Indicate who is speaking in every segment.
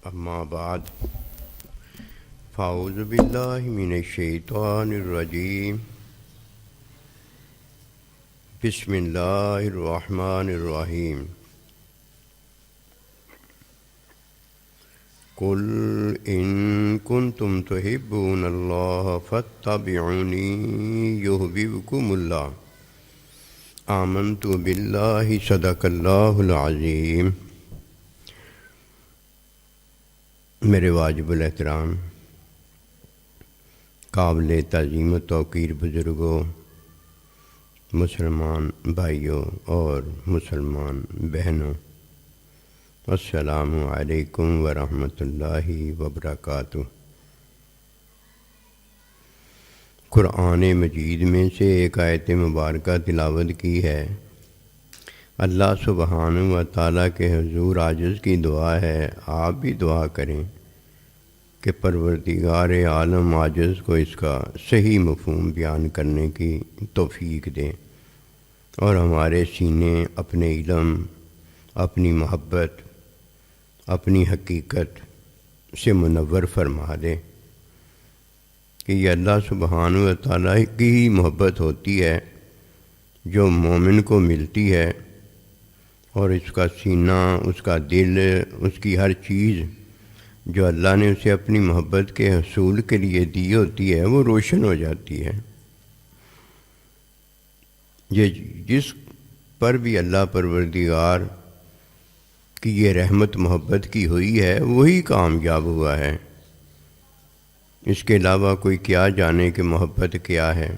Speaker 1: اما بعد فاعوذ باللہ من الشیطان الرجیم بسم اللہ الرحمن الرحیم قل ان کنتم تحبون اللہ فاتبعونی یحببکم اللہ آمنت باللہ صدق اللہ العظیم۔ میرے واجب الاحترام قابل تعظیم و توقیر بزرگوں، مسلمان بھائیوں اور مسلمان بہنوں، السلام علیکم ورحمۃ اللہ وبرکاتہ۔ قرآن مجید میں سے ایک آیت مبارکہ تلاوت کی ہے۔ اللہ سبحانہ و تعالیٰ کے حضور عاجز کی دعا ہے، آپ بھی دعا کریں کہ پروردگار عالم عاجز کو اس کا صحیح مفہوم بیان کرنے کی توفیق دیں اور ہمارے سینے اپنے علم، اپنی محبت، اپنی حقیقت سے منور فرما دیں کہ یہ اللہ سبحانہ و تعالیٰ کی ہی محبت ہوتی ہے جو مومن کو ملتی ہے، اور اس کا سینہ، اس کا دل، اس کی ہر چیز جو اللہ نے اسے اپنی محبت کے حصول کے لیے دی ہوتی ہے وہ روشن ہو جاتی ہے۔ یہ جس پر بھی اللہ پروردگار کی یہ رحمت محبت کی ہوئی ہے وہی کامیاب ہوا ہے۔ اس کے علاوہ کوئی کیا جانے کہ محبت کیا ہے۔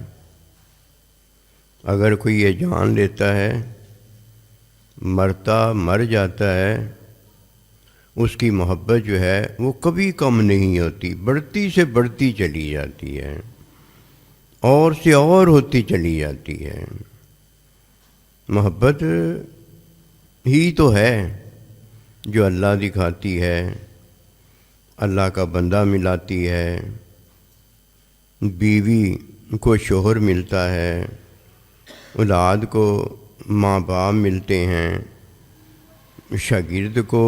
Speaker 1: اگر کوئی یہ جان لیتا ہے مرتا مر جاتا ہے، اس کی محبت جو ہے وہ کبھی کم نہیں ہوتی، بڑھتی سے بڑھتی چلی جاتی ہے، اور سے اور ہوتی چلی جاتی ہے۔ محبت ہی تو ہے جو اللہ دکھاتی ہے، اللہ کا بندہ ملاتی ہے، بیوی کو شوہر ملتا ہے، اولاد کو ماں باپ ملتے ہیں، شاگرد کو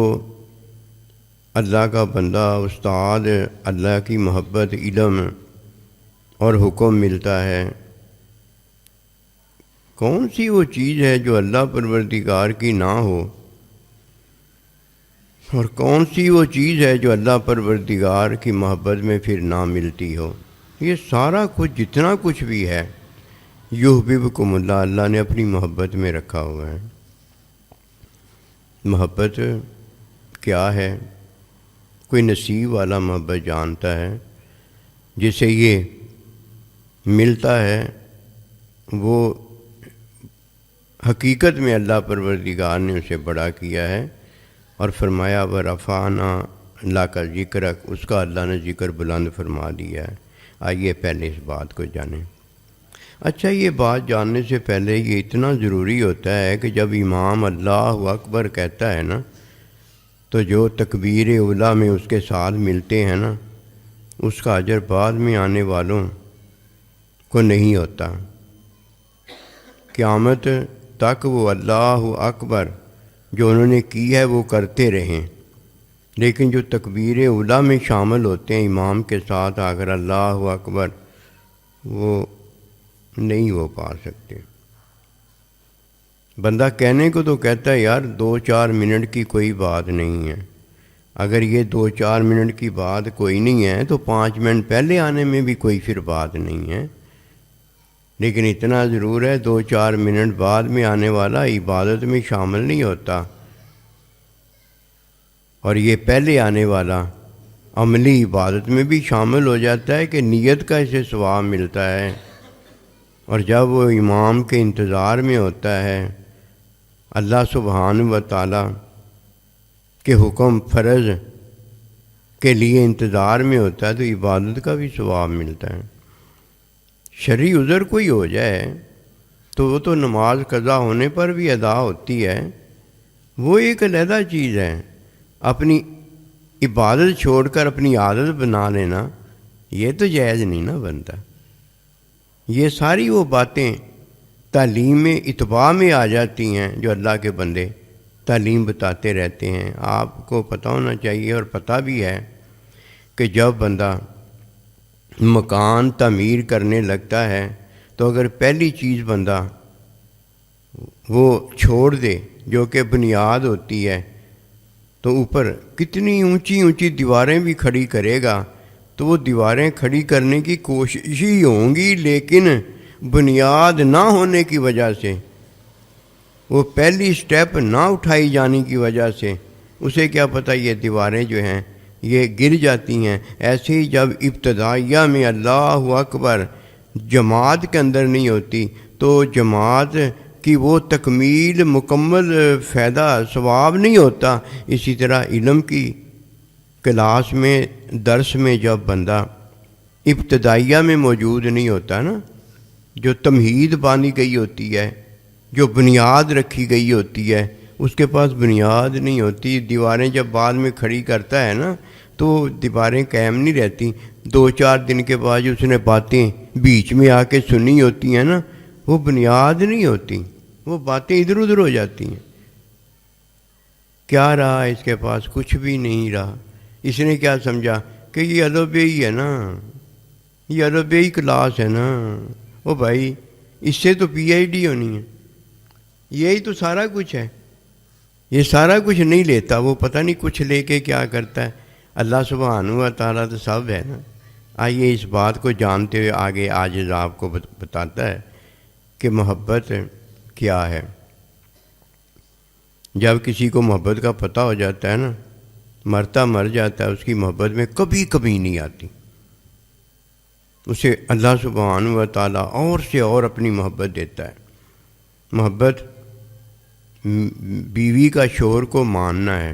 Speaker 1: اللہ کا بندہ، استاد، اللہ کی محبت، علم اور حکم ملتا ہے۔ کون سی وہ چیز ہے جو اللہ پروردگار کی نہ ہو، اور کون سی وہ چیز ہے جو اللہ پروردگار کی محبت میں پھر نہ ملتی ہو؟ یہ سارا کچھ جتنا کچھ بھی ہے یحببکم اللہ، اللہ نے اپنی محبت میں رکھا ہوا ہے۔ محبت کیا ہے؟ کوئی نصیب والا محبت جانتا ہے، جسے یہ ملتا ہے وہ حقیقت میں اللہ پروردگار نے اسے بڑا کیا ہے، اور فرمایا وَرَفَعْنَا لَكَ ذِكْرَكَ، اس کا اللہ نے ذکر بلند فرما دیا ہے۔ آئیے پہلے اس بات کو جانیں۔ اچھا، یہ بات جاننے سے پہلے یہ اتنا ضروری ہوتا ہے کہ جب امام اللہ اکبر کہتا ہے نا، تو جو تکبیر اولیٰ میں اس کے ساتھ ملتے ہیں نا، اس کا اجر بعد میں آنے والوں کو نہیں ہوتا۔ قیامت تک وہ اللہ اکبر جو انہوں نے کی ہے وہ کرتے رہیں، لیکن جو تکبیر اولیٰ میں شامل ہوتے ہیں امام کے ساتھ آ کر اللہ اکبر، وہ نہیں وہ پا سکتے۔ بندہ کہنے کو تو کہتا ہے یار 2-4 منٹ کی کوئی بات نہیں ہے، اگر یہ 2-4 منٹ کی بات کوئی نہیں ہے تو 5 منٹ پہلے آنے میں بھی کوئی پھر بات نہیں ہے، لیکن اتنا ضرور ہے 2-4 منٹ بعد میں آنے والا عبادت میں شامل نہیں ہوتا، اور یہ پہلے آنے والا عملی عبادت میں بھی شامل ہو جاتا ہے کہ نیت کا اسے ثواب ملتا ہے۔ اور جب وہ امام کے انتظار میں ہوتا ہے، اللہ سبحانہ و تعالیٰ کے حکم فرض کے لیے انتظار میں ہوتا ہے، تو عبادت کا بھی ثواب ملتا ہے۔ شرعی عذر کوئی ہو جائے تو وہ تو نماز قضا ہونے پر بھی ادا ہوتی ہے، وہ ایک علیحدہ چیز ہے۔ اپنی عبادت چھوڑ کر اپنی عادت بنا لینا یہ تو جائز نہیں نا بنتا۔ یہ ساری وہ باتیں تعلیم اتباع میں آ جاتی ہیں جو اللہ کے بندے تعلیم بتاتے رہتے ہیں۔ آپ کو پتہ ہونا چاہیے اور پتہ بھی ہے کہ جب بندہ مکان تعمیر کرنے لگتا ہے تو اگر پہلی چیز بندہ وہ چھوڑ دے جو کہ بنیاد ہوتی ہے، تو اوپر کتنی اونچی اونچی دیواریں بھی کھڑی کرے گا تو وہ دیواریں کھڑی کرنے کی کوشش ہی ہوں گی، لیکن بنیاد نہ ہونے کی وجہ سے، وہ پہلی سٹیپ نہ اٹھائی جانے کی وجہ سے اسے کیا پتہ یہ دیواریں جو ہیں یہ گر جاتی ہیں۔ ایسے ہی جب ابتدائیہ میں اللہ اکبر جماعت کے اندر نہیں ہوتی تو جماعت کی وہ تکمیل مکمل فائدہ ثواب نہیں ہوتا۔ اسی طرح علم کی کلاس میں درس میں جب بندہ ابتدائیہ میں موجود نہیں ہوتا نا، جو تمہید باندھی گئی ہوتی ہے، جو بنیاد رکھی گئی ہوتی ہے، اس کے پاس بنیاد نہیں ہوتی۔ دیواریں جب بعد میں کھڑی کرتا ہے نا تو دیواریں قائم نہیں رہتی، 2-4 دن کے بعد جو اس نے باتیں بیچ میں آ کے سنی ہوتی ہیں نا، وہ بنیاد نہیں ہوتی، وہ باتیں ادھر ادھر ہو جاتی ہیں۔ کیا رہا اس کے پاس؟ کچھ بھی نہیں رہا۔ اس نے کیا سمجھا کہ یہ الوبیئی ہے نا، یہ الوبیئی کلاس ہے نا۔ او بھائی، اس سے تو پی ایچ ڈی ہونی ہے، یہی تو سارا کچھ ہے۔ یہ سارا کچھ نہیں لیتا، وہ پتہ نہیں کچھ لے کے کیا کرتا ہے۔ اللہ سبحانہ و تعالیٰ تو سب ہے نا۔ آئیے اس بات کو جانتے ہوئے آگے آج آپ کو بتاتا ہے کہ محبت کیا ہے۔ جب کسی کو محبت کا پتہ ہو جاتا ہے نا، مرتا مر جاتا ہے، اس کی محبت میں کبھی کمی نہیں آتی۔ اسے اللہ سبحانہ و تعالیٰ اور سے اور اپنی محبت دیتا ہے۔ محبت بیوی کا شوہر کو ماننا ہے،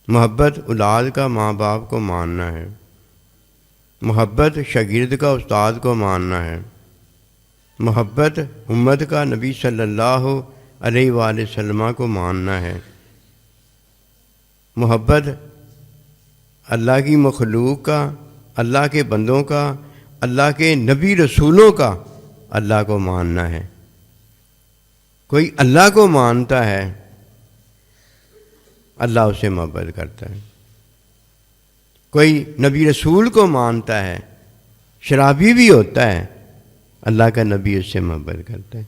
Speaker 1: محبت اولاد کا ماں باپ کو ماننا ہے، محبت شاگرد کا استاد کو ماننا ہے، محبت امت کا نبی صلی اللہ علیہ وآلہ وسلم کو ماننا ہے، محبت اللہ کی مخلوق کا، اللہ کے بندوں کا، اللہ کے نبی رسولوں کا اللہ کو ماننا ہے۔ کوئی اللہ کو مانتا ہے، اللہ اسے محبت کرتا ہے۔ کوئی نبی رسول کو مانتا ہے، شرابی بھی ہوتا ہے، اللہ کا نبی اس سے محبت کرتا ہے۔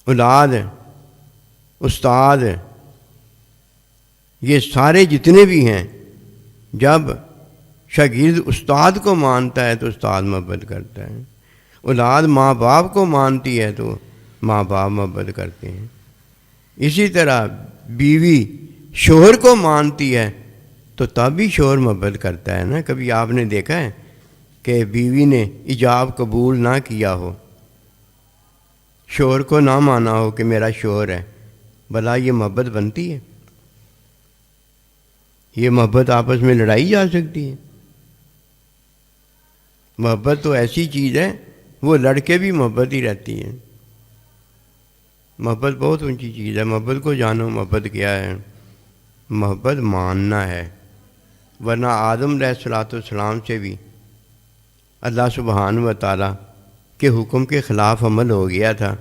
Speaker 1: اولاد، استاد، یہ سارے جتنے بھی ہیں، جب شاگرد استاد کو مانتا ہے تو استاد محبت کرتا ہے، اولاد ماں باپ کو مانتی ہے تو ماں باپ محبت کرتے ہیں۔ اسی طرح بیوی شوہر کو مانتی ہے تو تب بھی شوہر محبت کرتا ہے نا۔ کبھی آپ نے دیکھا ہے کہ بیوی نے ایجاب قبول نہ کیا ہو، شوہر کو نہ مانا ہو کہ میرا شوہر ہے، بھلا یہ محبت بنتی ہے؟ یہ محبت آپس میں لڑائی جا سکتی ہے؟ محبت تو ایسی چیز ہے، وہ لڑکے بھی محبت ہی رہتی ہے۔ محبت بہت اونچی چیز ہے، محبت کو جانو۔ محبت کیا ہے؟ محبت ماننا ہے، ورنہ آدم علیہ السلام سے بھی اللہ سبحانہ و تعالیٰ کے حکم کے خلاف عمل ہو گیا تھا،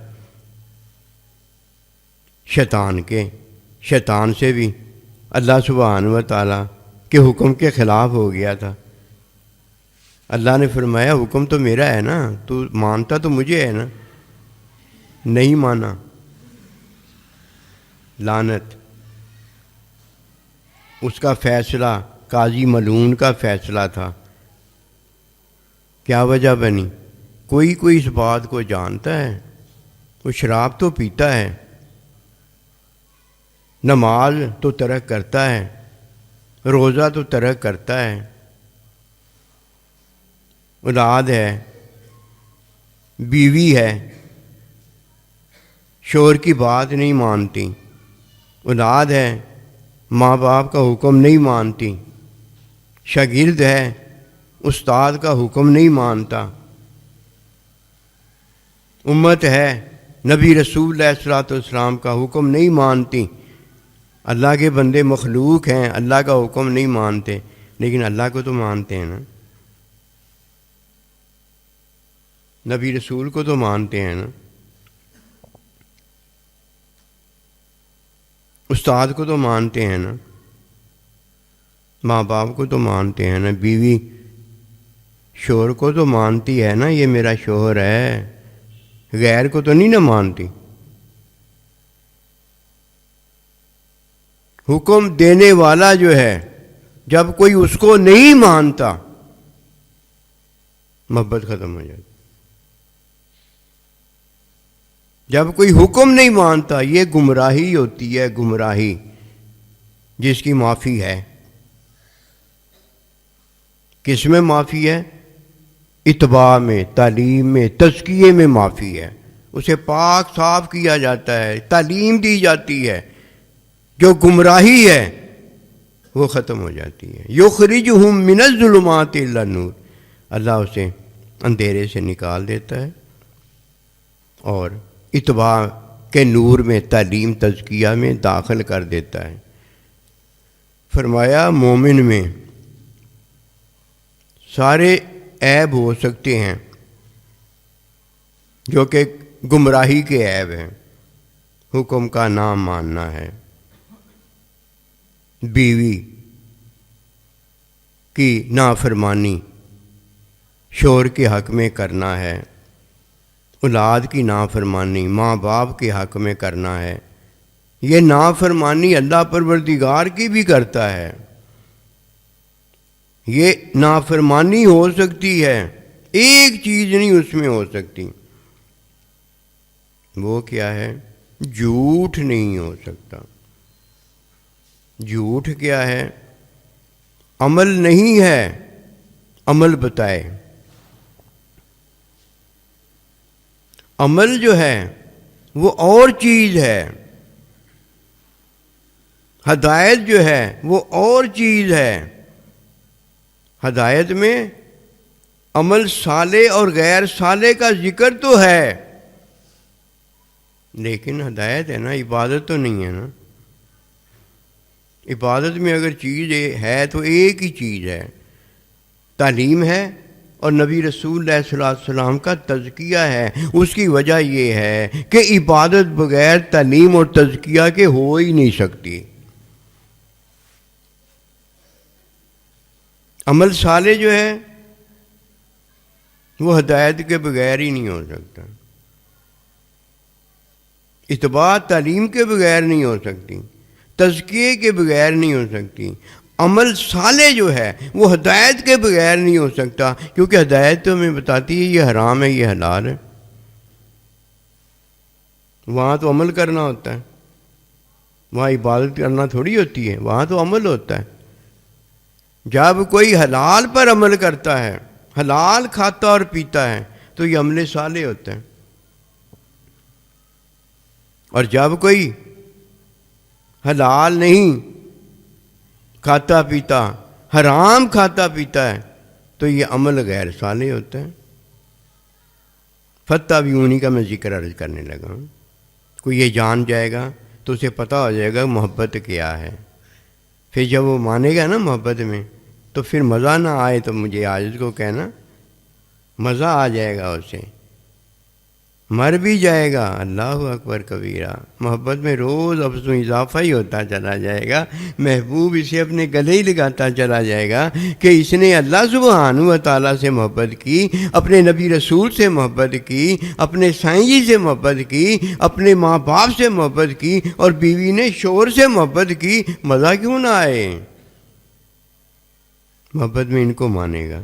Speaker 1: شیطان سے بھی اللہ سبحانہ و تعالیٰ کے حکم کے خلاف ہو گیا تھا۔ اللہ نے فرمایا حکم تو میرا ہے نا، تو مانتا تو مجھے ہے نا، نہیں مانا، لعنت۔ اس کا فیصلہ قاضی ملعون کا فیصلہ تھا۔ کیا وجہ بنی؟ کوئی اس بات کو جانتا ہے؟ وہ شراب تو پیتا ہے، نماز تو ترک کرتا ہے، روزہ تو ترک کرتا ہے، اولاد ہے، بیوی ہے، شوہر کی بات نہیں مانتی، اولاد ہے، ماں باپ کا حکم نہیں مانتی، شاگرد ہے، استاد کا حکم نہیں مانتا، امت ہے، نبی رسول علیہ السلام کا حکم نہیں مانتی، اللہ کے بندے مخلوق ہیں، اللہ کا حکم نہیں مانتے، لیکن اللہ کو تو مانتے ہیں نا، نبی رسول کو تو مانتے ہیں نا۔ استاد کو تو مانتے ہیں نا، ماں باپ کو تو مانتے ہیں نا، بیوی شوہر کو تو مانتی ہے نا، یہ میرا شوہر ہے، غیر کو تو نہیں نا مانتی۔ حکم دینے والا جو ہے جب کوئی اس کو نہیں مانتا محبت ختم ہو جاتی۔ جب کوئی حکم نہیں مانتا یہ گمراہی ہوتی ہے، گمراہی جس کی معافی ہے۔ کس میں معافی ہے؟ اتباع میں، تعلیم میں، تزکیے میں معافی ہے۔ اسے پاک صاف کیا جاتا ہے، تعلیم دی جاتی ہے، جو گمراہی ہے وہ ختم ہو جاتی ہے۔ یخرجہم من الظلمات الی النور، اللہ اسے اندھیرے سے نکال دیتا ہے اور اتباع کے نور میں، تعلیم تزکیہ میں داخل کر دیتا ہے۔ فرمایا مومن میں سارے عیب ہو سکتے ہیں جو کہ گمراہی کے عیب ہیں، حکم کا نہ ماننا ہے، بیوی کی نافرمانی شوہر کے حق میں کرنا ہے، اولاد کی نافرمانی ماں باپ کے حق میں کرنا ہے، یہ نافرمانی اللہ پروردگار کی بھی کرتا ہے۔ یہ نافرمانی ہو سکتی ہے، ایک چیز نہیں اس میں ہو سکتی، وہ کیا ہے؟ جھوٹ نہیں ہو سکتا۔ جھوٹ کیا ہے؟ عمل نہیں ہے، عمل بتائے۔ عمل جو ہے وہ اور چیز ہے، ہدایت جو ہے وہ اور چیز ہے۔ ہدایت میں عمل صالح اور غیر صالح کا ذکر تو ہے، لیکن ہدایت ہے نا، عبادت تو نہیں ہے نا۔ عبادت میں اگر چیز ہے تو ایک ہی چیز ہے، تعلیم ہے اور نبی رسول اللہ صلی اللہ علیہ وسلم کا تزکیہ ہے۔ اس کی وجہ یہ ہے کہ عبادت بغیر تعلیم اور تزکیہ کے ہو ہی نہیں سکتی۔ عمل صالح جو ہے وہ ہدایت کے بغیر ہی نہیں ہو سکتا، اتباع تعلیم کے بغیر نہیں ہو سکتی، تزکیے کے بغیر نہیں ہو سکتی۔ عمل صالح جو ہے وہ ہدایت کے بغیر نہیں ہو سکتا، کیونکہ ہدایت تو ہمیں بتاتی ہے یہ حرام ہے، یہ حلال ہے۔ وہاں تو عمل کرنا ہوتا ہے، وہاں عبادت کرنا تھوڑی ہوتی ہے، وہاں تو عمل ہوتا ہے۔ جب کوئی حلال پر عمل کرتا ہے، حلال کھاتا اور پیتا ہے، تو یہ عمل صالح ہوتا ہے۔ اور جب کوئی حلال نہیں کھاتا پیتا، حرام کھاتا پیتا ہے، تو یہ عمل غیر صالح ہوتا ہے۔ فتح بھی انہی کا میں ذکر عرض کرنے لگا ہوں۔ کوئی یہ جان جائے گا تو اسے پتہ ہو جائے گا محبت کیا ہے۔ پھر جب وہ مانے گا نا محبت میں، تو پھر مزہ نہ آئے تو مجھے عاجز کو کہنا، مزہ آ جائے گا اسے، مر بھی جائے گا۔ اللہ اکبر کبیرہ، محبت میں روز افزوں اضافہ ہی ہوتا چلا جائے گا۔ محبوب اسے اپنے گلے ہی لگاتا چلا جائے گا کہ اس نے اللہ سبحانہ و تعالیٰ سے محبت کی، اپنے نبی رسول سے محبت کی، اپنے سائیں جی سے محبت کی، اپنے ماں باپ سے محبت کی، اور بیوی نے شوہر سے محبت کی۔ مزہ کیوں نہ آئے؟ محبت میں ان کو مانے گا،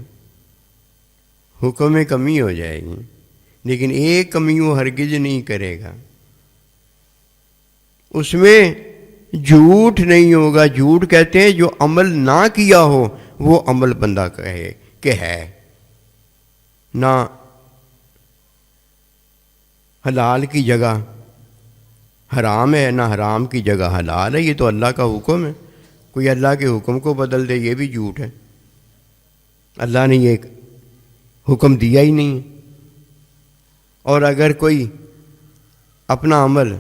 Speaker 1: حکم میں کمی ہو جائے گی، لیکن ایک کمی وہ ہرگز نہیں کرے گا، اس میں جھوٹ نہیں ہوگا۔ جھوٹ کہتے ہیں جو عمل نہ کیا ہو وہ عمل بندہ کہے کہ ہے، نہ حلال کی جگہ حرام ہے، نہ حرام کی جگہ حلال ہے۔ یہ تو اللہ کا حکم ہے، کوئی اللہ کے حکم کو بدل دے یہ بھی جھوٹ ہے۔ اللہ نے یہ حکم دیا ہی نہیں ہے۔ اور اگر کوئی اپنا عمل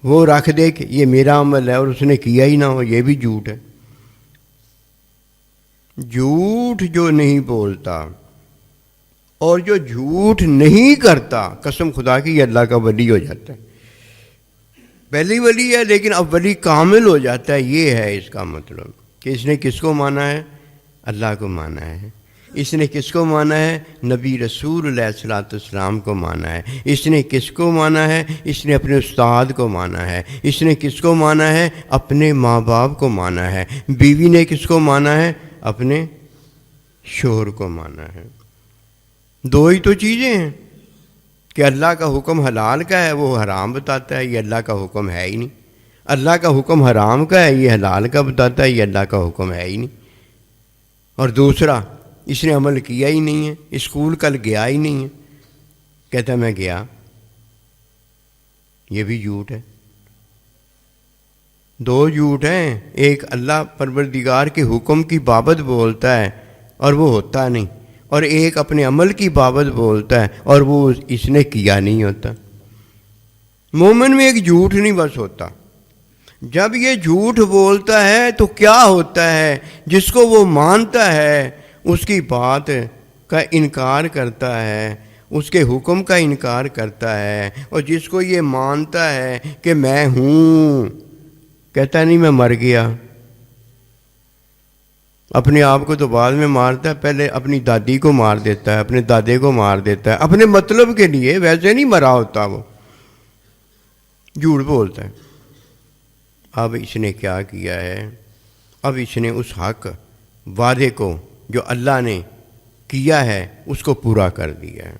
Speaker 1: وہ رکھ دے کہ یہ میرا عمل ہے اور اس نے کیا ہی نہ ہو، یہ بھی جھوٹ ہے۔ جھوٹ جو نہیں بولتا اور جو جھوٹ نہیں کرتا، قسم خدا کی یہ اللہ کا ولی ہو جاتا ہے۔ پہلی ولی ہے لیکن اب ولی کامل ہو جاتا ہے، یہ ہے اس کا مطلب کہ اس نے کس کو مانا ہے؟ اللہ کو مانا ہے۔ اس نے کس کو مانا ہے؟ نبی رسول علیہ الصلوۃ والسلام کو مانا ہے۔ اس نے کس کو مانا ہے؟ اس نے اپنے استاد کو مانا ہے۔ اس نے کس کو مانا ہے؟ اپنے ماں باپ کو مانا ہے۔ بیوی نے کس کو مانا ہے؟ اپنے شوہر کو مانا ہے۔ دو ہی تو چیزیں ہیں کہ اللہ کا حکم حلال کا ہے، وہ حرام بتاتا ہے، یہ اللہ کا حکم ہے ہی نہیں۔ اللہ کا حکم حرام کا ہے، یہ حلال کا بتاتا ہے، یہ اللہ کا حکم ہے ہی نہیں۔ اور دوسرا، اس نے عمل کیا ہی نہیں ہے، اسکول کل گیا ہی نہیں ہے، کہتا میں گیا، یہ بھی جھوٹ ہے۔ دو جھوٹ ہیں، ایک اللہ پروردگار کے حکم کی بابت بولتا ہے اور وہ ہوتا نہیں، اور ایک اپنے عمل کی بابت بولتا ہے اور وہ اس نے کیا نہیں ہوتا۔ مومن میں ایک جھوٹ نہیں بس ہوتا، جب یہ جھوٹ بولتا ہے تو کیا ہوتا ہے؟ جس کو وہ مانتا ہے اس کی بات کا انکار کرتا ہے، اس کے حکم کا انکار کرتا ہے، اور جس کو یہ مانتا ہے کہ میں ہوں، کہتا نہیں میں مر گیا۔ اپنے آپ کو تو بعد میں مارتا ہے، پہلے اپنی دادی کو مار دیتا ہے، اپنے دادے کو مار دیتا ہے، اپنے مطلب کے لیے، ویسے نہیں مرا ہوتا، وہ جھوٹ بولتا ہے۔ اب اس نے کیا کیا ہے؟ اب اس نے اس حق وعدے کو جو اللہ نے کیا ہے اس کو پورا کر دیا ہے۔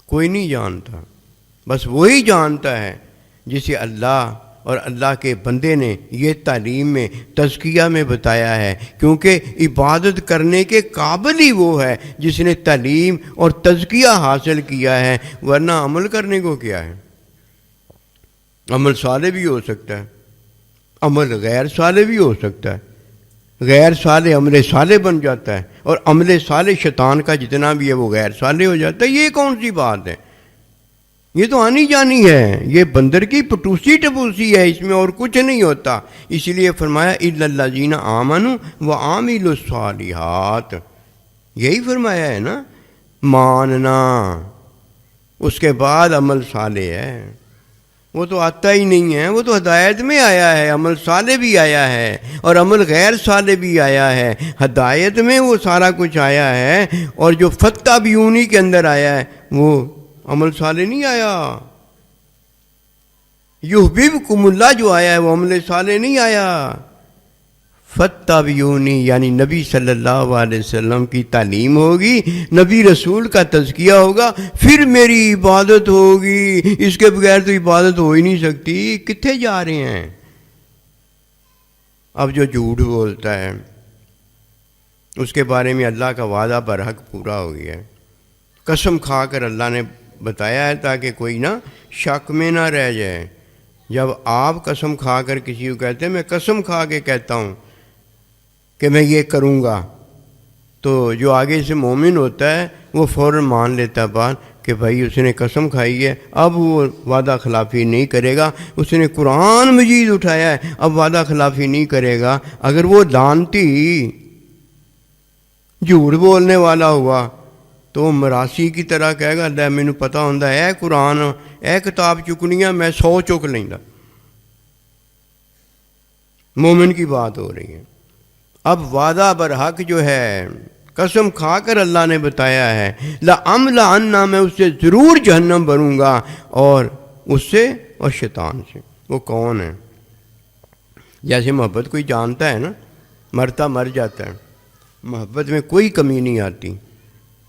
Speaker 1: کوئی نہیں جانتا، بس وہی جانتا ہے جسے اللہ اور اللہ کے بندے نے یہ تعلیم میں، تزکیہ میں بتایا ہے، کیونکہ عبادت کرنے کے قابل ہی وہ ہے جس نے تعلیم اور تزکیہ حاصل کیا ہے، ورنہ عمل کرنے کو کیا ہے؟ عمل صالح بھی ہو سکتا ہے، عمل غیر صالح بھی ہو سکتا ہے، غیر صالح عمل صالح بن جاتا ہے، اور عمل صالح شیطان کا جتنا بھی ہے وہ غیر صالح ہو جاتا ہے۔ یہ کون سی بات ہے؟ یہ تو آنی جانی ہے، یہ بندر کی پٹوسی ٹپوسی ہے، اس میں اور کچھ نہیں ہوتا۔ اس لیے فرمایا اِلَّا الَّذِينَ آمَنُوا وَعَمِلُوا الصَّالِحَاتِ، یہی فرمایا ہے نا، ماننا اس کے بعد عمل صالح ہے۔ وہ تو آتا ہی نہیں ہے، وہ تو ہدایت میں آیا ہے، عمل صالح بھی آیا ہے اور عمل غیر صالح بھی آیا ہے۔ ہدایت میں وہ سارا کچھ آیا ہے، اور جو فتح بیونی کے اندر آیا ہے وہ عمل صالح نہیں آیا۔ یحببکم اللہ جو آیا ہے وہ عمل صالح نہیں آیا۔ فتبعونی یعنی نبی صلی اللہ علیہ وسلم کی تعلیم ہوگی، نبی رسول کا تزکیہ ہوگا، پھر میری عبادت ہوگی، اس کے بغیر تو عبادت ہو ہی نہیں سکتی۔ کتنے جا رہے ہیں؟ اب جو جھوٹ بولتا ہے اس کے بارے میں اللہ کا وعدہ برحق پورا ہو گیا ہے۔ قسم کھا کر اللہ نے بتایا ہے تاکہ کوئی نہ شک میں نہ رہ جائے۔ جب آپ قسم کھا کر کسی کو کہتے ہیں میں قسم کھا کے کہتا ہوں کہ میں یہ کروں گا، تو جو آگے سے مومن ہوتا ہے وہ فوراً مان لیتا ہے بات کہ بھائی اس نے قسم کھائی ہے، اب وہ وعدہ خلافی نہیں کرے گا۔ اس نے قرآن مجید اٹھایا ہے، اب وعدہ خلافی نہیں کرے گا۔ اگر وہ لعنتی جھوٹ بولنے والا ہوا تو مراسی کی طرح کہے گا لے مینوں پتہ ہوندا ہے قرآن اے کتاب چکنیاں میں 100 چک لیندا۔ مومن کی بات ہو رہی ہے۔ اب وعدہ برحق جو ہے، قسم کھا کر اللہ نے بتایا ہے لَأَمْلَأَنَّ، میں اس سے ضرور جہنم بھروں گا، اور اس سے اور شیطان سے۔ وہ کون ہے؟ جیسے محبت کوئی جانتا ہے نا، مرتا مر جاتا ہے، محبت میں کوئی کمی نہیں آتی،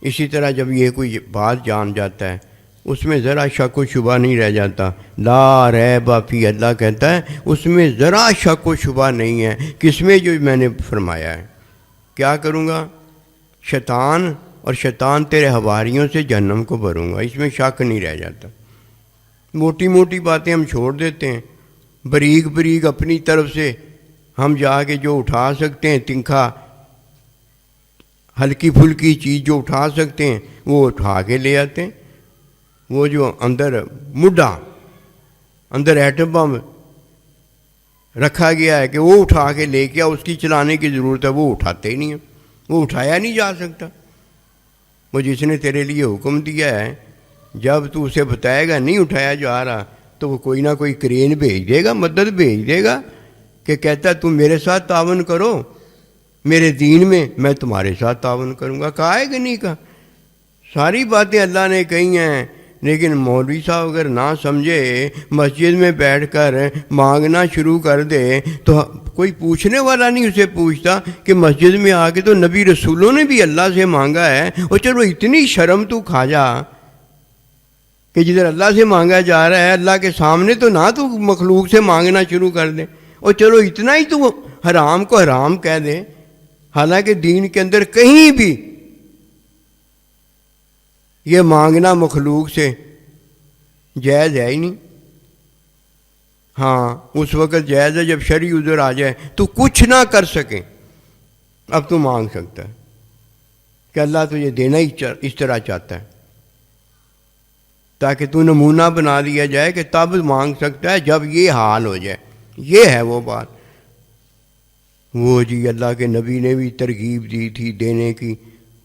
Speaker 1: اسی طرح جب یہ کوئی بات جان جاتا ہے اس میں ذرا شک و شبہ نہیں رہ جاتا۔ لا ریب فی، اللہ کہتا ہے اس میں ذرا شک و شبہ نہیں ہے۔ کس میں؟ جو میں نے فرمایا ہے۔ کیا کروں گا؟ شیطان اور شیطان تیرے حواریوں سے جہنم کو بھروں گا، اس میں شک نہیں رہ جاتا۔ موٹی موٹی باتیں ہم چھوڑ دیتے ہیں، بریک بریک اپنی طرف سے ہم جا کے جو اٹھا سکتے ہیں، تنکھا ہلکی پھلکی چیز جو اٹھا سکتے ہیں وہ اٹھا کے لے آتے ہیں۔ وہ جو اندر مڈا، اندر ایٹم بم رکھا گیا ہے کہ وہ اٹھا کے لے کے اس کی چلانے کی ضرورت ہے، وہ اٹھاتے ہی نہیں ہیں، وہ اٹھایا نہیں جا سکتا۔ وہ جس نے تیرے لیے حکم دیا ہے، جب تو اسے بتائے گا نہیں اٹھایا جا رہا تو وہ کوئی نہ کوئی کرین بھیج دے گا، مدد بھیج دے گا کہ کہتا ہے تم میرے ساتھ تعاون کرو میرے دین میں تمہارے ساتھ تعاون کروں گا۔ کہا ہے کہ نہیں کہا؟ ساری باتیں اللہ نے کہی ہیں، لیکن مولوی صاحب اگر نہ سمجھے، مسجد میں بیٹھ کر مانگنا شروع کر دے تو کوئی پوچھنے والا نہیں اسے پوچھتا کہ مسجد میں آ کے تو نبی رسولوں نے بھی اللہ سے مانگا ہے، اور چلو اتنی شرم تو کھا جا کہ جدھر اللہ سے مانگا جا رہا ہے اللہ کے سامنے تو نہ تو مخلوق سے مانگنا شروع کر دے، اور چلو اتنا ہی تو حرام کو حرام کہہ دے، حالانکہ دین کے اندر کہیں بھی یہ مانگنا مخلوق سے جائز ہے ہی نہیں۔ ہاں اس وقت جائز ہے جب شرعی عذر آ جائے، تو کچھ نہ کر سکے اب تو مانگ سکتا ہے کہ اللہ تجھے دینا ہی اس طرح چاہتا ہے، تاکہ تو نمونہ بنا دیا جائے کہ تب مانگ سکتا ہے جب یہ حال ہو جائے۔ یہ ہے وہ بات۔ وہ جی اللہ کے نبی نے بھی ترغیب دی تھی دینے کی،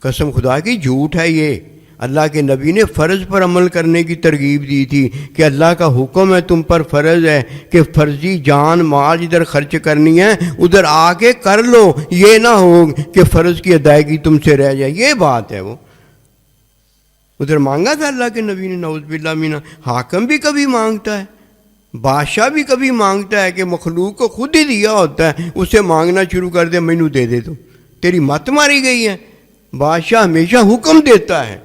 Speaker 1: قسم خدا کی جھوٹ ہے یہ۔ اللہ کے نبی نے فرض پر عمل کرنے کی ترغیب دی تھی کہ اللہ کا حکم ہے تم پر فرض ہے کہ فرضی جان مال ادھر خرچ کرنی ہے ادھر آ کے کر لو، یہ نہ ہو کہ فرض کی ادائیگی تم سے رہ جائے۔ یہ بات ہے وہ ادھر مانگا تھا اللہ کے نبی نے، نعوذ باللہ منہ۔ حاکم بھی کبھی مانگتا ہے، بادشاہ بھی کبھی مانگتا ہے کہ مخلوق کو خود ہی دیا ہوتا ہے اسے مانگنا شروع کر دے مینوں دے دے، تو تیری مت ماری گئی ہے۔ بادشاہ ہمیشہ حکم دیتا ہے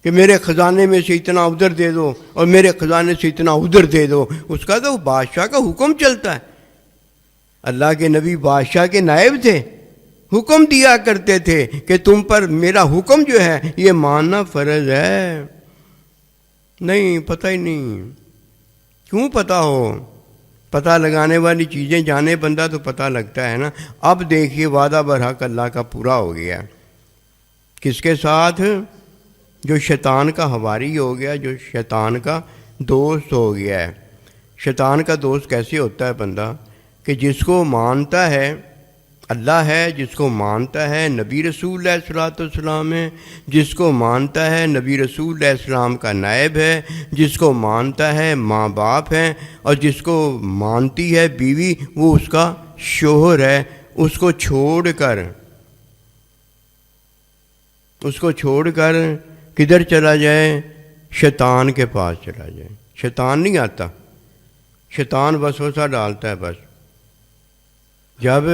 Speaker 1: کہ میرے خزانے میں سے اتنا ادھر دے دو اور میرے خزانے سے اتنا ادھر دے دو، اس کا تو بادشاہ کا حکم چلتا ہے۔ اللہ کے نبی بادشاہ کے نائب تھے، حکم دیا کرتے تھے کہ تم پر میرا حکم جو ہے یہ ماننا فرض ہے۔ نہیں پتہ ہی نہیں، کیوں پتہ ہو؟ پتہ لگانے والی چیزیں جانے بندہ تو پتہ لگتا ہے نا۔ اب دیکھیے وعدہ برحق اللہ کا پورا ہو گیا، کس کے ساتھ؟ جو شیطان کا حواری ہو گیا، جو شیطان کا دوست ہو گیا ہے۔ شیطان کا دوست کیسے ہوتا ہے بندہ؟ کہ جس کو مانتا ہے اللہ ہے، جس کو مانتا ہے نبی رسول علیہ الصلوۃ والسلام ہے، جس کو مانتا ہے نبی رسول علیہ السلام کا نائب ہے، جس کو مانتا ہے ماں باپ ہیں، اور جس کو مانتی ہے بیوی وہ اس کا شوہر ہے، اس کو چھوڑ کر کدھر چلا جائے؟ شیطان کے پاس چلا جائے۔ شیطان نہیں آتا، شیطان وسوسہ ڈالتا ہے بس۔ جب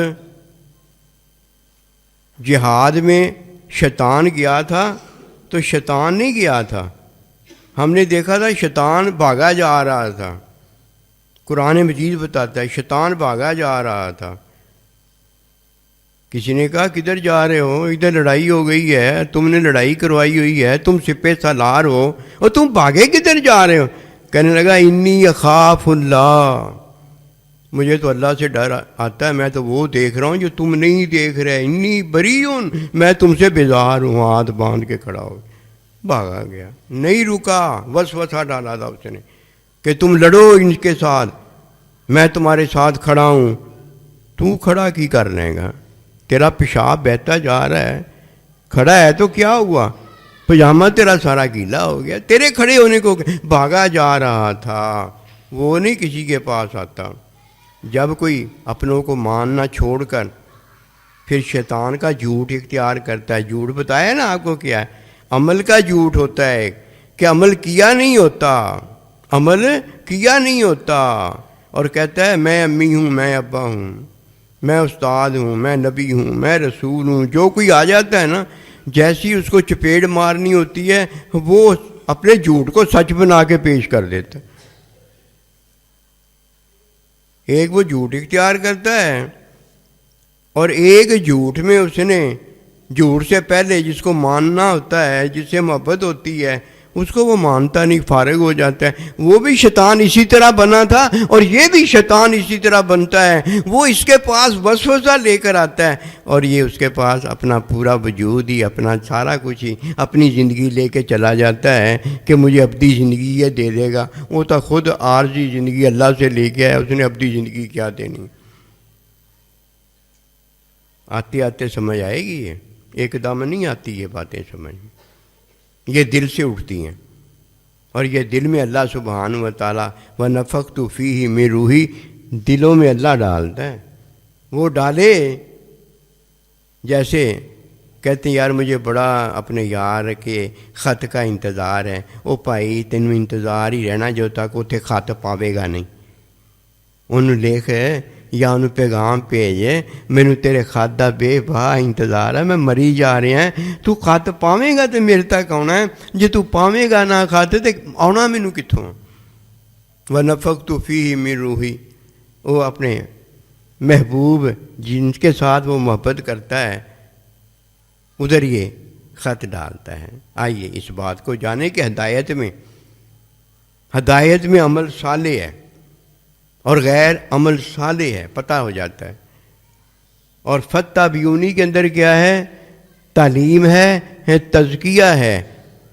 Speaker 1: جہاد میں شیطان گیا تھا تو شیطان نہیں گیا تھا، ہم نے دیکھا تھا شیطان بھاگا جا رہا تھا۔ قرآن مجید بتاتا ہے شیطان بھاگا جا رہا تھا۔ کسی نے کہا کدھر جا رہے ہو؟ ادھر لڑائی ہو گئی ہے، تم نے لڑائی کروائی ہوئی ہے، تم سپہ سالار ہو اور تم بھاگے کدھر جا رہے ہو؟ کہنے لگا انی اخاف اللہ، مجھے تو اللہ سے ڈر آتا ہے، میں تو وہ دیکھ رہا ہوں جو تم نہیں دیکھ رہے، انی بریون، میں تم سے بیزار ہوں۔ ہاتھ باندھ کے کھڑا ہو بھاگا گیا، نہیں رکا، وسوسہ ڈالا تھا اس نے کہ تم لڑو ان کے ساتھ، میں تمہارے ساتھ کھڑا ہوں۔ تو کھڑا کی کر لے گا؟ تیرا پیشاب بہتا جا رہا ہے، کھڑا ہے تو کیا ہوا؟ پجامہ تیرا سارا گیلا ہو گیا، تیرے کھڑے ہونے کو بھاگا جا رہا تھا۔ وہ نہیں کسی کے پاس آتا۔ جب کوئی اپنوں کو ماننا چھوڑ کر پھر شیطان کا جھوٹ اختیار کرتا ہے، جھوٹ بتایا نا آپ کو کیا ہے، عمل کا جھوٹ ہوتا ہے کہ عمل کیا نہیں ہوتا، اور کہتا ہے میں امی ہوں، میں ابا ہوں، میں استاد ہوں، میں نبی ہوں، میں رسول ہوں۔ جو کوئی آ جاتا ہے نا، جیسی اس کو چپیڑ مارنی ہوتی ہے وہ اپنے جھوٹ کو سچ بنا کے پیش کر دیتا ہے۔ ایک وہ جھوٹ اختیار کرتا ہے، اور ایک جھوٹ میں اس نے جھوٹ سے پہلے جس کو ماننا ہوتا ہے، جس سے محبت ہوتی ہے، اس کو وہ مانتا نہیں، فارغ ہو جاتا ہے۔ وہ بھی شیطان اسی طرح بنا تھا اور یہ بھی شیطان اسی طرح بنتا ہے۔ وہ اس کے پاس وسوسہ لے کر آتا ہے اور یہ اس کے پاس اپنا پورا وجود ہی، اپنا سارا کچھ ہی، اپنی زندگی لے کے چلا جاتا ہے کہ مجھے ابدی زندگی یہ دے دے گا۔ وہ تو خود عارضی زندگی اللہ سے لے کے آیا، اس نے ابدی زندگی کیا دینی؟ آتے آتے سمجھ آئے گی، یہ ایک دم نہیں آتی یہ باتیں سمجھ، یہ دل سے اٹھتی ہیں اور یہ دل میں اللہ سبحانہ و تعالیٰ وَنَفَخْتُ فِيهِ مِن روحی دلوں میں اللہ ڈالتا ہے. وہ ڈالے جیسے کہتے ہیں یار مجھے بڑا اپنے یار کے خط کا انتظار ہے. او بھائی تینوں انتظار ہی رہنا جو تک اتنے خط پاوے گا نہیں. انہوں لکھ یا انہوں پیغام بھیجے مینوں تیرے خط دا بے بہا انتظار ہے, میں مری جا رہا ہے, تو خط پاویں گا تو میرے تک آنا ہے, جے تو پاویں گا نہ خط تو آنا مینوں کتوں. وَنَفَخْتُ فِيهِ مِن روحی, وہ اپنے محبوب جن کے ساتھ وہ محبت کرتا ہے ادھر یہ خط ڈالتا ہے. آئیے اس بات کو جانے کہ ہدایت میں عمل صالح ہے اور غیر عمل صالح ہے, پتہ ہو جاتا ہے. اور فَاتَّبِعُونِی کے اندر کیا ہے؟ تعلیم ہے, تزکیہ ہے.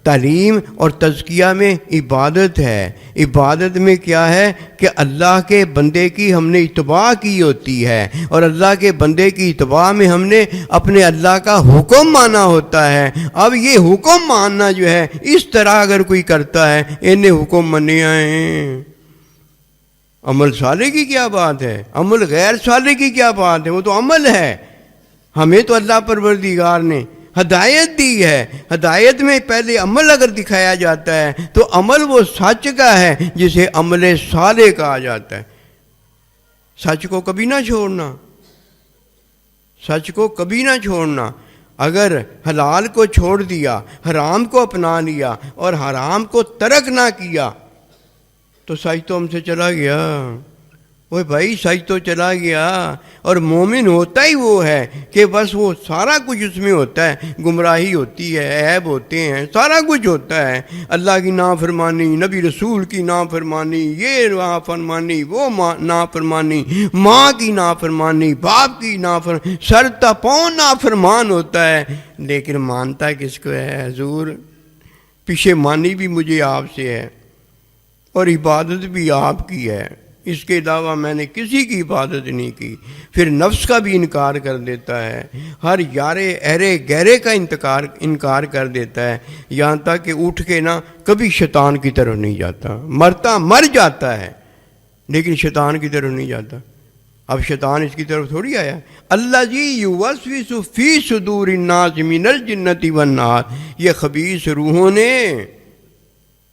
Speaker 1: تعلیم اور تزکیہ میں عبادت ہے. عبادت میں کیا ہے کہ اللہ کے بندے کی ہم نے اتباع کی ہوتی ہے, اور اللہ کے بندے کی اتباع میں ہم نے اپنے اللہ کا حکم مانا ہوتا ہے. اب یہ حکم ماننا جو ہے اس طرح اگر کوئی کرتا ہے انہیں حکم منے ہیں. عمل صالح کی کیا بات ہے, عمل غیر صالح کی کیا بات ہے؟ وہ تو عمل ہے. ہمیں تو اللہ پروردگار نے ہدایت دی ہے. ہدایت میں پہلے عمل اگر دکھایا جاتا ہے تو عمل وہ سچ کا ہے جسے عمل صالح کہا جاتا ہے. سچ کو کبھی نہ چھوڑنا, سچ کو کبھی نہ چھوڑنا. اگر حلال کو چھوڑ دیا, حرام کو اپنا لیا اور حرام کو ترک نہ کیا تو سچ تو ہم سے چلا گیا. وہ بھائی سچ تو چلا گیا. اور مومن ہوتا ہی وہ ہے کہ بس وہ سارا کچھ اس میں ہوتا ہے. گمراہی ہوتی ہے, عیب ہوتے ہیں, سارا کچھ ہوتا ہے. اللہ کی نافرمانی, نبی رسول کی نافرمانی, یہ نافرمانی, وہ نافرمانی, ماں کی نافرمانی, باپ کی نافرمانی, سر تا پاؤں نافرمان ہوتا ہے. لیکن مانتا کس کو ہے؟ حضور پشیمانی بھی مجھے آپ سے ہے اور عبادت بھی آپ کی ہے, اس کے علاوہ میں نے کسی کی عبادت نہیں کی. پھر نفس کا بھی انکار کر دیتا ہے, ہر یارے اہرے گہرے کا انکار کر دیتا ہے, یہاں تک کہ اٹھ کے نا کبھی شیطان کی طرف نہیں جاتا. مرتا مر جاتا ہے لیکن شیطان کی طرف نہیں جاتا. اب شیطان اس کی طرف تھوڑی آیا. الذی یوسوس فی صدور الناس من الجنۃ والناس, یہ خبیث روحوں نے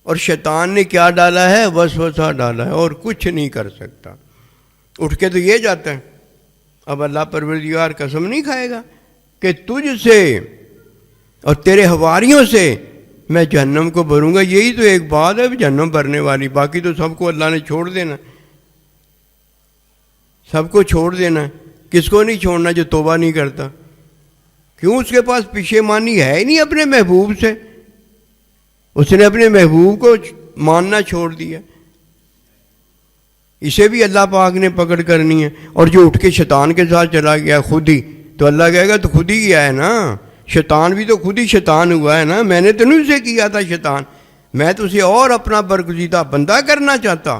Speaker 1: اور شیطان نے کیا ڈالا ہے؟ وسوسہ ڈالا ہے, اور کچھ نہیں کر سکتا. اٹھ کے تو یہ جاتا ہے. اب اللہ پروردگار قسم نہیں کھائے گا کہ تجھ سے اور تیرے حواریوں سے میں جہنم کو بھروں گا. یہی تو ایک بات ہے جہنم بھرنے والی, باقی تو سب کو اللہ نے چھوڑ دینا, سب کو چھوڑ دینا. کس کو نہیں چھوڑنا؟ جو توبہ نہیں کرتا. کیوں؟ اس کے پاس پشیمانی ہے ہی نہیں اپنے محبوب سے. اس نے اپنے محبوب کو ماننا چھوڑ دیا. اسے بھی اللہ پاک نے پکڑ کرنی ہے. اور جو اٹھ کے شیطان کے ساتھ چلا گیا خود ہی, تو اللہ کہے گا تو خود ہی کیا ہے نا, شیطان بھی تو خود ہی شیطان ہوا ہے نا, میں نے تو نہیں اسے کیا تھا شیطان, میں تو اسے اور اپنا برگزیدہ بندہ کرنا چاہتا.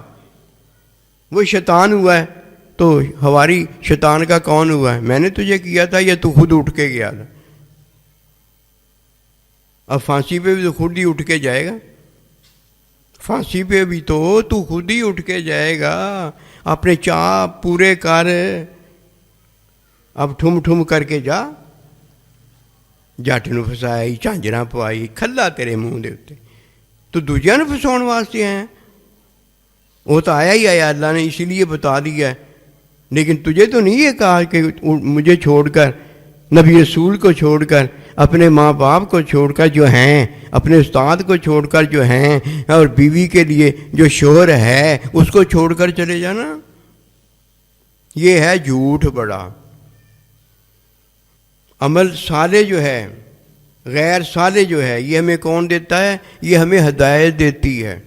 Speaker 1: وہ شیطان ہوا ہے تو ہماری شیطان کا کون ہوا ہے؟ میں نے تجھے کیا تھا یا تو خود اٹھ کے گیا تھا؟ اب پھانسی پہ بھی تو خود ہی اٹھ کے جائے گا. پھانسی پہ بھی تو خود ہی اٹھ کے جائے گا. اپنے چاپ پورے کر, اب ٹھم ٹھم کر کے جا. جٹ نو فسائی جھانجراں پوائی کھلا تیرے منہ دے اتے, تو دوجیاں نو فساؤن واسطے ہیں. وہ تو آیا ہی آیا, اللہ نے اسی لیے بتا دیا ہے. لیکن تجھے تو نہیں یہ کہا کہ مجھے چھوڑ کر, نبی رسول کو چھوڑ کر, اپنے ماں باپ کو چھوڑ کر جو ہیں, اپنے استاد کو چھوڑ کر جو ہیں, اور بیوی کے لیے جو شوہر ہے اس کو چھوڑ کر چلے جانا. یہ ہے جھوٹ بڑا. عمل صالح جو ہے, غیر صالح جو ہے, یہ ہمیں کون دیتا ہے؟ یہ ہمیں ہدایت دیتی ہے.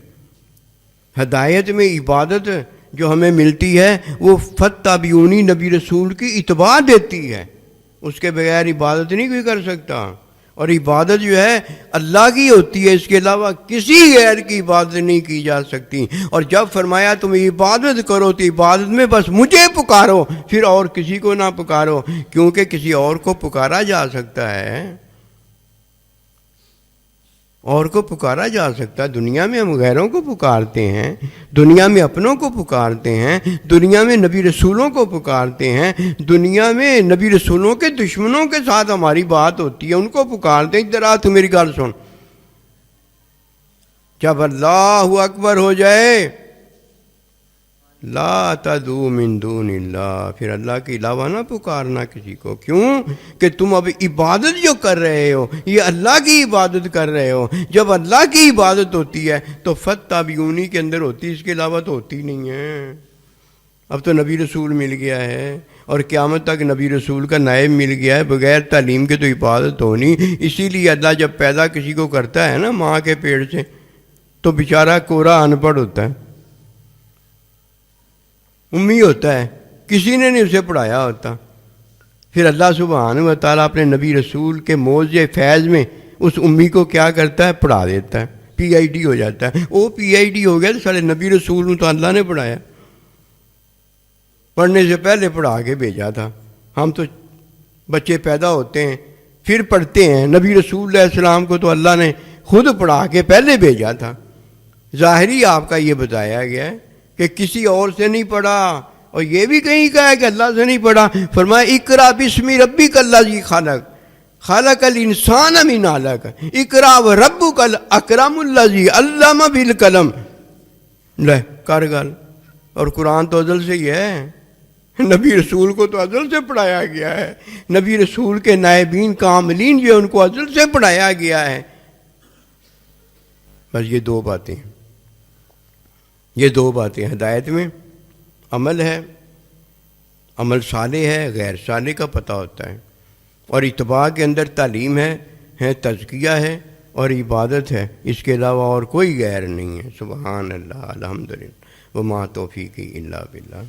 Speaker 1: ہدایت میں عبادت جو ہمیں ملتی ہے وہ فاتبعونی نبی رسول کی اتباع دیتی ہے. اس کے بغیر عبادت نہیں کوئی کر سکتا. اور عبادت جو ہے اللہ کی ہوتی ہے, اس کے علاوہ کسی غیر کی عبادت نہیں کی جا سکتی. اور جب فرمایا تم عبادت کرو تو عبادت میں بس مجھے پکارو, پھر اور کسی کو نہ پکارو, کیونکہ کسی اور کو پکارا جا سکتا ہے. اور کو پکارا جا سکتا ہے؟ دنیا میں ہم غیروں کو پکارتے ہیں، دنیا میں اپنوں کو پکارتے ہیں، دنیا میں نبی رسولوں کو پکارتے ہیں، دنیا میں نبی رسولوں کے دشمنوں کے ساتھ ہماری بات ہوتی ہے، ان کو پکارتے ہیں۔ ذرا تو میری گل سن، جب اللہ اکبر ہو جائے لا تدعو من دون اللہ، پھر اللہ کے علاوہ نہ پکارنا کسی کو۔ کیوں کہ تم اب عبادت جو کر رہے ہو یہ اللہ کی عبادت کر رہے ہو۔ جب اللہ کی عبادت ہوتی ہے تو فتبعونی کے اندر ہوتی، اس کے علاوہ تو ہوتی نہیں ہے۔ اب تو نبی رسول مل گیا ہے اور قیامت تک نبی رسول کا نائب مل گیا ہے، بغیر تعلیم کے تو عبادت ہونی۔ اسی لیے اللہ جب پیدا کسی کو کرتا ہے نا ماں کے پیٹ سے، تو بیچارہ کورا ان پڑھ ہوتا ہے، امی ہوتا ہے، کسی نے نہیں اسے پڑھایا ہوتا۔ پھر اللہ سبحانہ و تعالیٰ اپنے نبی رسول کے موجے فیض میں اس امی کو کیا کرتا ہے؟ پڑھا دیتا ہے، پی آئی ڈی ہو جاتا ہے۔ وہ پی آئی ڈی ہو گیا تو سارے نبی رسول تو اللہ نے پڑھایا، پڑھنے سے پہلے پڑھا کے بھیجا تھا۔ ہم تو بچے پیدا ہوتے ہیں پھر پڑھتے ہیں، نبی رسول علیہ السلام کو تو اللہ نے خود پڑھا کے پہلے بھیجا تھا۔ ظاہری آپ کا یہ بتایا گیا ہے کہ کسی اور سے نہیں پڑھا، اور یہ بھی کہیں کہا ہے کہ اللہ سے نہیں پڑھا۔ فرمایا اقرا بسم ربک الذی خلق، خلق الانسان من علق، اقرا وربک الاکرم الذی علم بالقلم۔ لے کر گل، اور قرآن تو ازل سے ہی ہے، نبی رسول کو تو ازل سے پڑھایا گیا ہے، نبی رسول کے نائبین کاملین جو ان کو ازل سے پڑھایا گیا ہے۔ بس یہ دو باتیں، یہ دو باتیں، ہدایت میں عمل ہے، عمل صالح ہے، غیر صالح کا پتہ ہوتا ہے، اور اتباع کے اندر تعلیم ہے تزکیہ ہے اور عبادت ہے، اس کے علاوہ اور کوئی غیر نہیں ہے۔ سبحان اللہ، الحمدللہ، وما توفیقی الا باللہ۔